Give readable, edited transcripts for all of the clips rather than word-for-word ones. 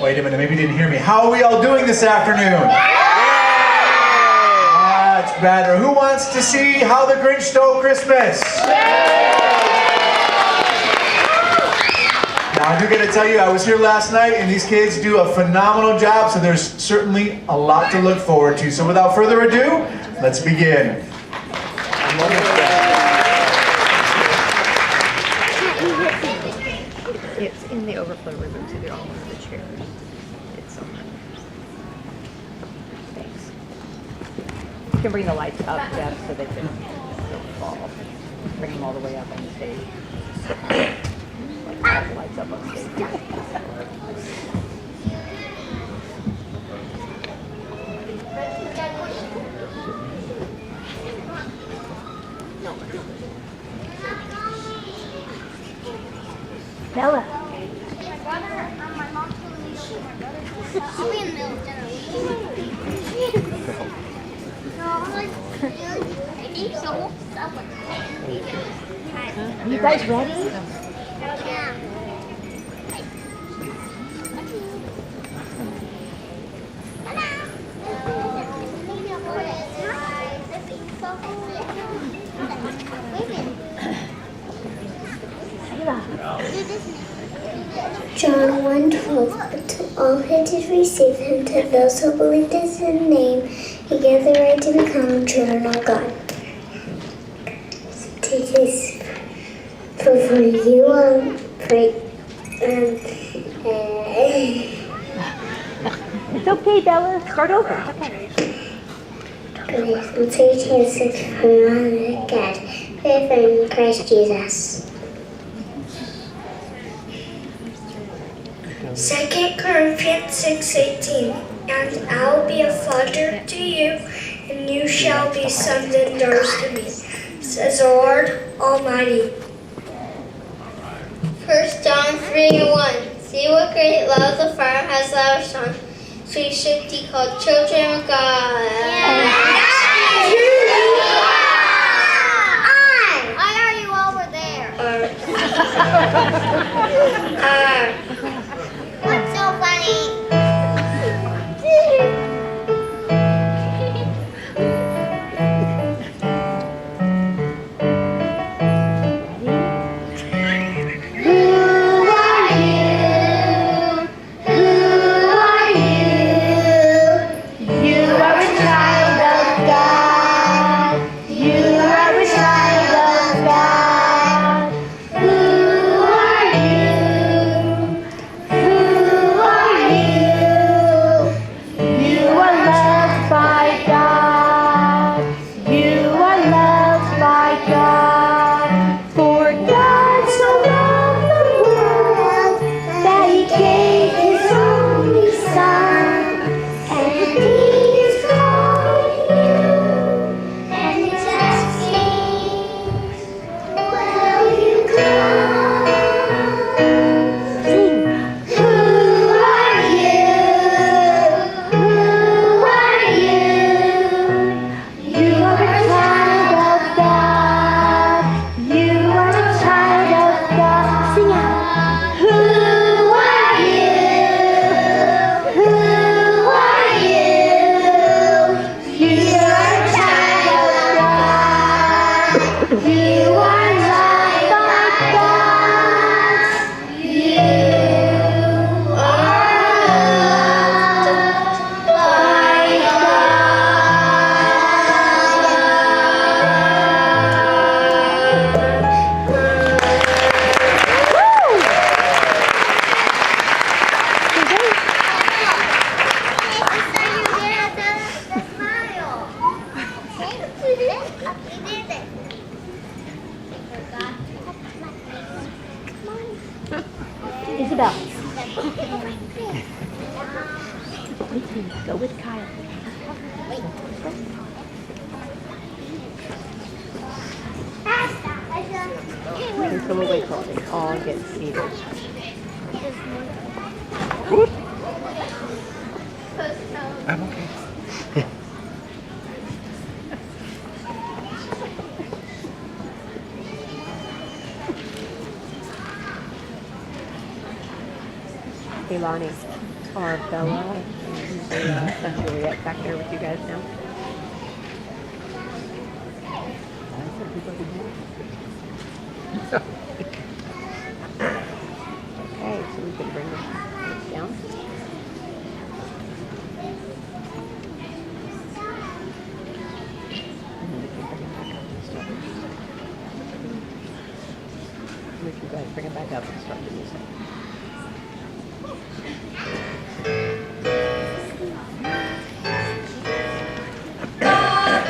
Wait a minute, maybe you didn't hear me. How are we all doing this afternoon? That's better. Who wants to see how the Grinch stole Christmas? Now, I do got to tell you, I was here last night, and these kids do a phenomenal job, so there's certainly a lot to look forward to. So without further ado, let's begin. It's in the overflow ribbon, so they're all over the chairs. It's so nice. Thanks. You can bring the lights up, Jeff, so they can fall. Bring them all the way up on the stage. All the lights up on stage. Bella. My brother, my mom's telling me to my brother. I'll be in the middle of dinner. No, I'm like, I think so. Are you guys ready? Yeah. John 1:12, but to all who did receive him, to those who believed in his name, he gave the right to become children of God. So take this for you, pray. It's okay, Bella. Start over. It's okay. We'll take his from God, faith in Christ Jesus. 2 Corinthians 6:18, and I'll be a father to you, and you shall be sons and daughters to me, says the Lord Almighty. 1 John 3:1. See what great love the Father has loved our Son, so we should be called children of God. Why are you over there? What's so funny? Isabel. Go with Kyle. So we'll wait till they all get seated. I'm okay. Hey, Lonnie. are Bella and Juliet back there with you guys now. Okay, so we can bring this down. And then we can bring it back up and start the music. We can go ahead and bring it back up and start the music. Time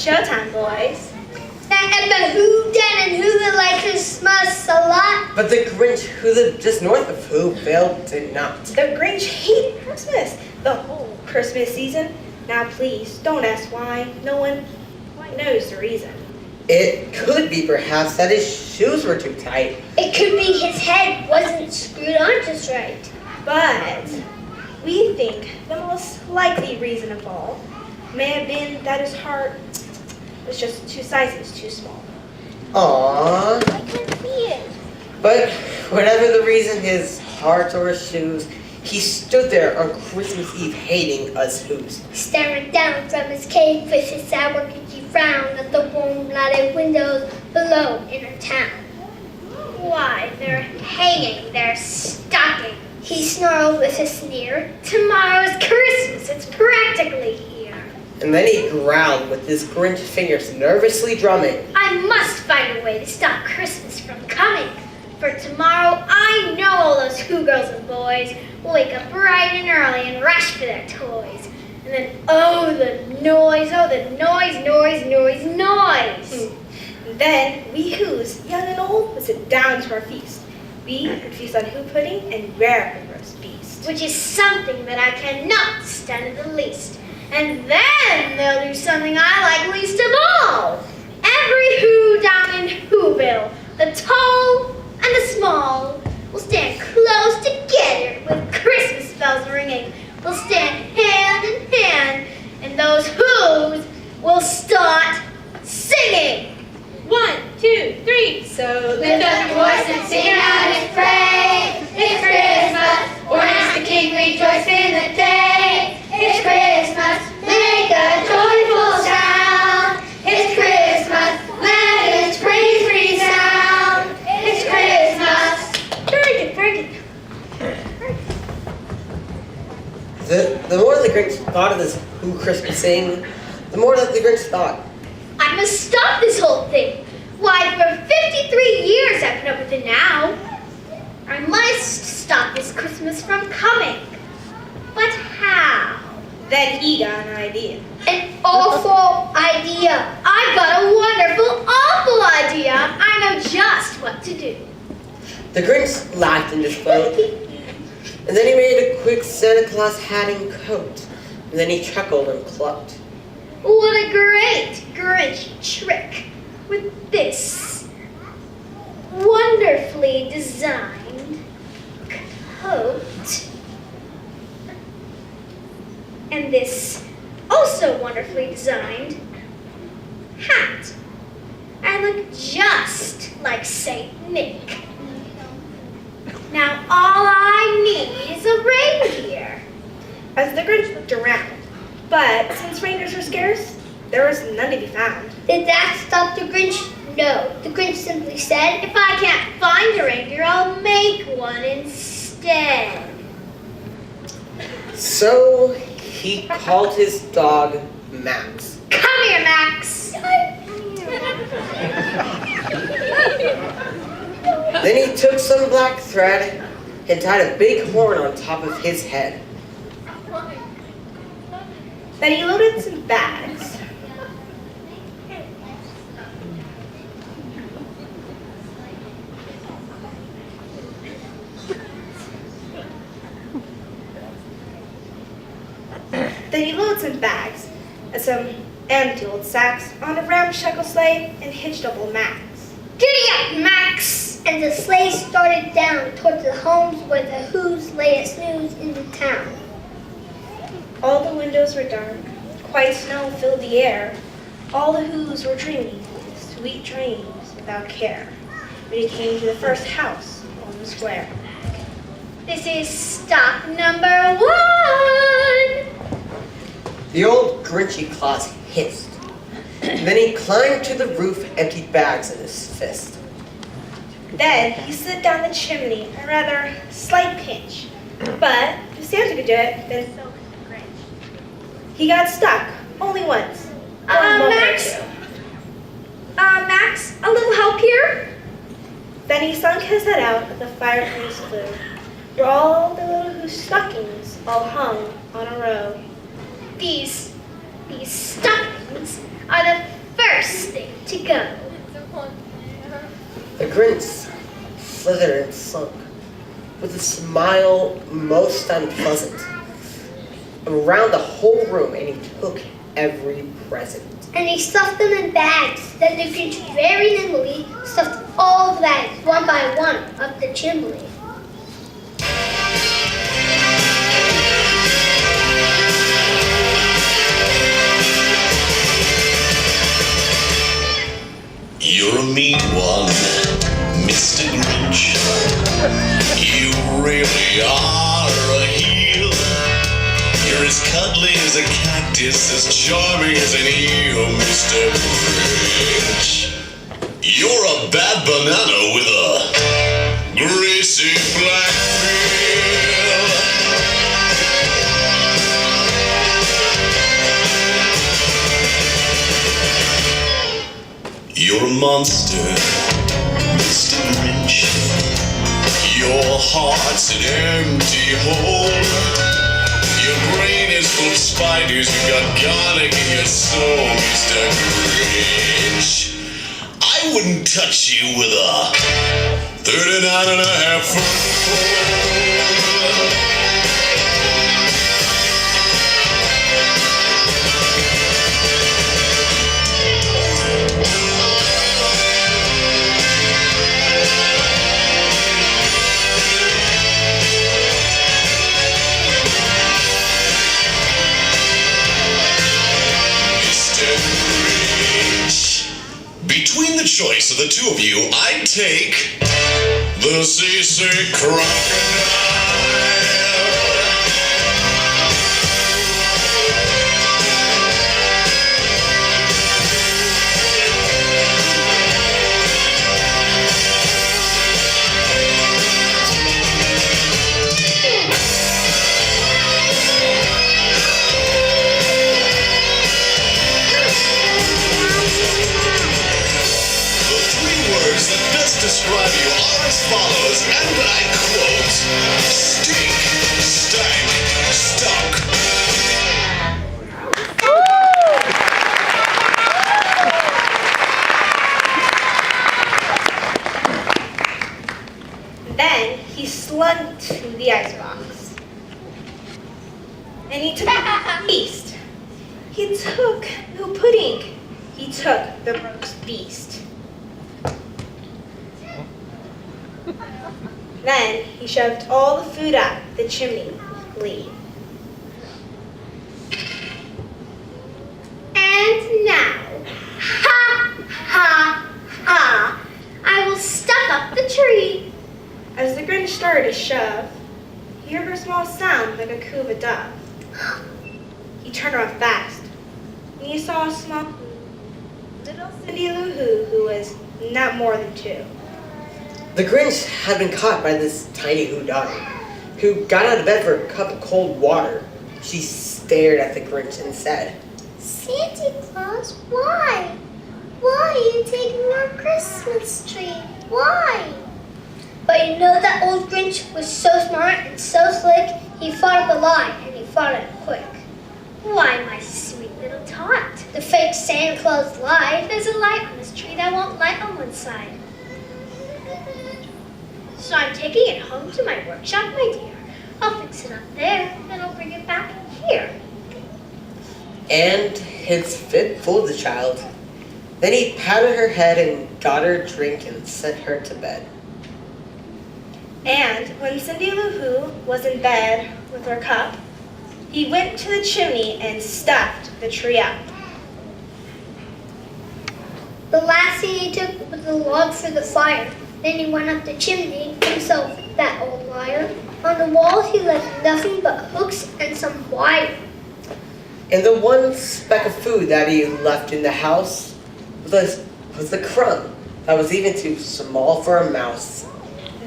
showtime, boys. And the who done and who that like Christmas a lot? But the Grinch, who lived just north of Whoville, did not. The Grinch hated Christmas, the whole Christmas season. Now please, don't ask why. No one knows the reason. It could be perhaps that his shoes were too tight. It could be his head wasn't screwed on just right. But we think the most likely reason of all may have been that his heart was just 2 sizes too small. Aww. I can't see it. But whatever the reason, his heart or his shoes, he stood there on Christmas Eve hating us Who's. Staring down from his cave with his sour cookie frown at the warm lighted windows below in our town. Why, they're hanging their stocking. He snarled with a sneer. Tomorrow's Christmas, it's practically here. And then he growled with his Grinch fingers nervously drumming. I must find a way to stop Christmas from coming. For tomorrow, I know all those Who girls and boys will wake up bright and early and rush for their toys. And then, oh, the noise, noise. And then we Who's, young and old, would sit down to our feast. We would feast on Who pudding and rare roast beast. Which is something that I cannot stand in the least. And then they'll do something I like least of all. Every Who down in Whoville, the tall and the small, will stand close together with Christmas bells ringing. We'll stand hand in hand, and those Who's will start singing. 1, 2, 3. So Lift up your voice and sing out and pray. It's Christmas, born is the King, rejoice in the day. It's Christmas, make a joyful sound. It's Christmas, let His praise resound. It's Christmas. very good. The more the Grinch thought of this Who Christmas sing, the more that the Grinch thought. I must stop this whole thing. Why, for 53 years I've put up with it now. I must stop this Christmas from coming. But how? Then he got an idea. An awful idea. I've got a wonderful, awful idea. I know just what to do. The Grinch laughed in his throat, and then he made a quick Santa Claus hat and coat, and then he chuckled and clucked. What a great Grinch trick with this wonderfully designed coat and this also wonderfully designed hat. I look just like Saint Nick. Now all I need is a reindeer. As the Grinch looked around, but since reindeers were scarce, there was none to be found. Did that stop the Grinch? No. The Grinch simply said, if I can't find a reindeer, I'll make one instead. So he called his dog Max. Come here, Max. Then he took some black thread and tied a big horn on top of his head. Then he loaded some bags. And some empty old sacks on a ramshackle sleigh and hitched up old Max. Giddy up, Max! And the sleigh started down towards the homes where the Who's lay at snooze in the town. All the windows were dark. White snow filled the air. All the Who's were dreaming sweet dreams without care. When he came to the first house on the square. This is stop number 1! The old Grinchy Claus hissed. Then he climbed to the roof, emptied bags in his fist. Then he slid down the chimney, a rather slight pinch. But if Santa could do it, then so could the Grinch. He got stuck, only once. Max? Max, a little help here? Then he sunk his head out at the fireplace flue, where all the little Who's stockings all hung on a row. These stockings stockings are the first thing to go. The Grinch slithered and slunk, with a smile most unpleasant, around the whole room, and he took every present. And he stuffed them in bags. Then the Grinch very nimbly stuffed all the bags, one by one, up the chimney. You're a mean one, Mr. Grinch. You really are a heel. You're as cuddly as a cactus, as charming as an eel, Mr. Grinch. You're a bad banana with a greasy black peel. You're a monster, Mr. Grinch. Your heart's an empty hole. Your brain is full of spiders. You got garlic in your soul, Mr. Grinch. I wouldn't touch you with a 39.5-foot pole. Between the choice of the two of you, I'd take the seasick crocodile. Describe you are as follows, and I quote, stink, stank, stunk. Then he slunk to the icebox. And he took the beast. He took no pudding. He took the roast beast. Then he shoved all the food up the chimney with glee. And now, ha, ha, ha, I will stuff up the tree. As the Grinch started to shove, he heard a small sound like a coo of a dove. He turned around fast, and he saw a small little Cindy Lou who was not more than 2. The Grinch had been caught by this tiny whodunit, who got out of bed for a cup of cold water. She stared at the Grinch and said, Santa Claus, why? Why are you taking our Christmas tree? Why? But you know that old Grinch was so smart and so slick, he thought of the lie, and he thought it quick. Why, my sweet little tot, the fake Santa Claus lied. There's a light on this tree that won't light on one side. So I'm taking it home to my workshop, my dear. I'll fix it up there, and I'll bring it back here. and his fit fooled the child. Then he patted her head and got her a drink and sent her to bed. And when Cindy Lou Who was in bed with her cup, he went to the chimney and stuffed the tree up. The last thing he took was the log for the fire. Then he went up the chimney himself, that old liar. On the wall he left nothing but hooks and some wire. And the one speck of food that he left in the house was the crumb that was even too small for a mouse.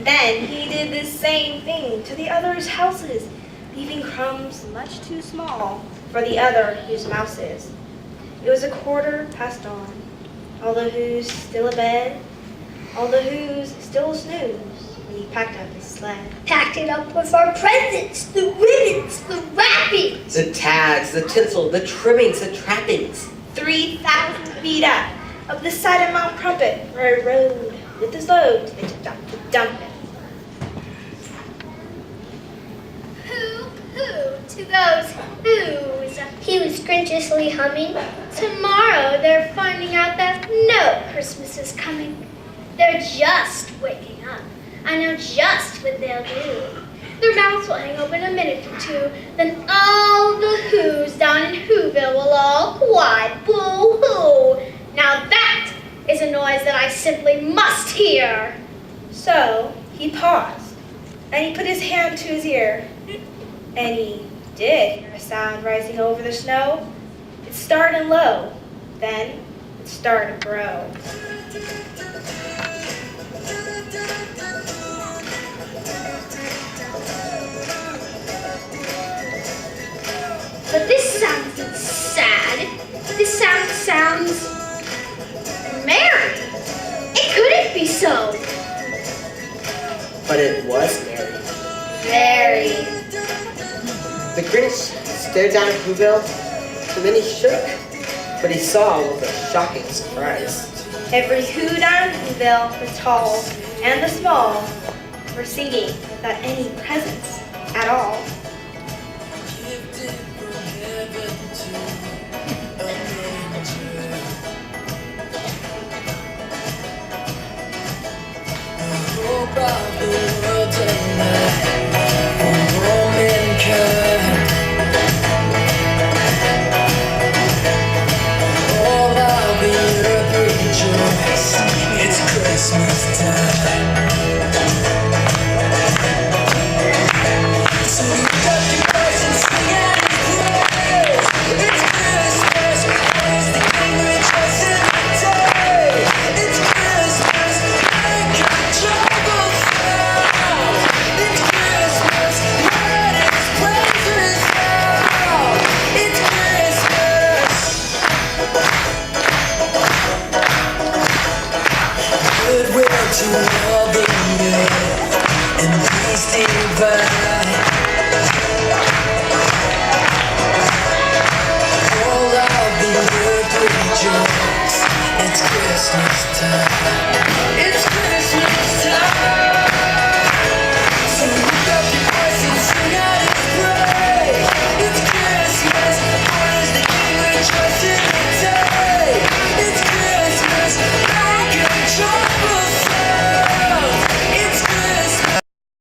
Then he did the same thing to the others' houses, leaving crumbs much too small for the other whose mouses. It was 1:15 dawn. All the Who's still abed, all the Who's still snooze when he packed up his sled. Packed it up with our presents, the ribbons, the wrappings. The tags, the tinsel, the trimmings, the trappings. Threw 3,000 feet up the side of Mount Crumpet, where he rode with his load to the Duncan. Hoo, to those who's. He was grinchishly humming. Tomorrow they're finding out that no Christmas is coming. They're just waking up. I know just what they'll do. Their mouths will hang open a minute or two, then all the who's down in Whoville will all cry, boo-hoo. Now that is a noise that I simply must hear. So he paused, and he put his hand to his ear, and he did hear a sound rising over the snow. It started low, then it started to grow. But this sound isn't sad. This sound sounds merry. It couldn't be so. But it was merry. Very. The Grinch stared down at Whoville, and then he shook. But he saw with a shocking surprise. Every who down in Whoville, the tall and the small, were singing without any presents at all. It's Christmas time.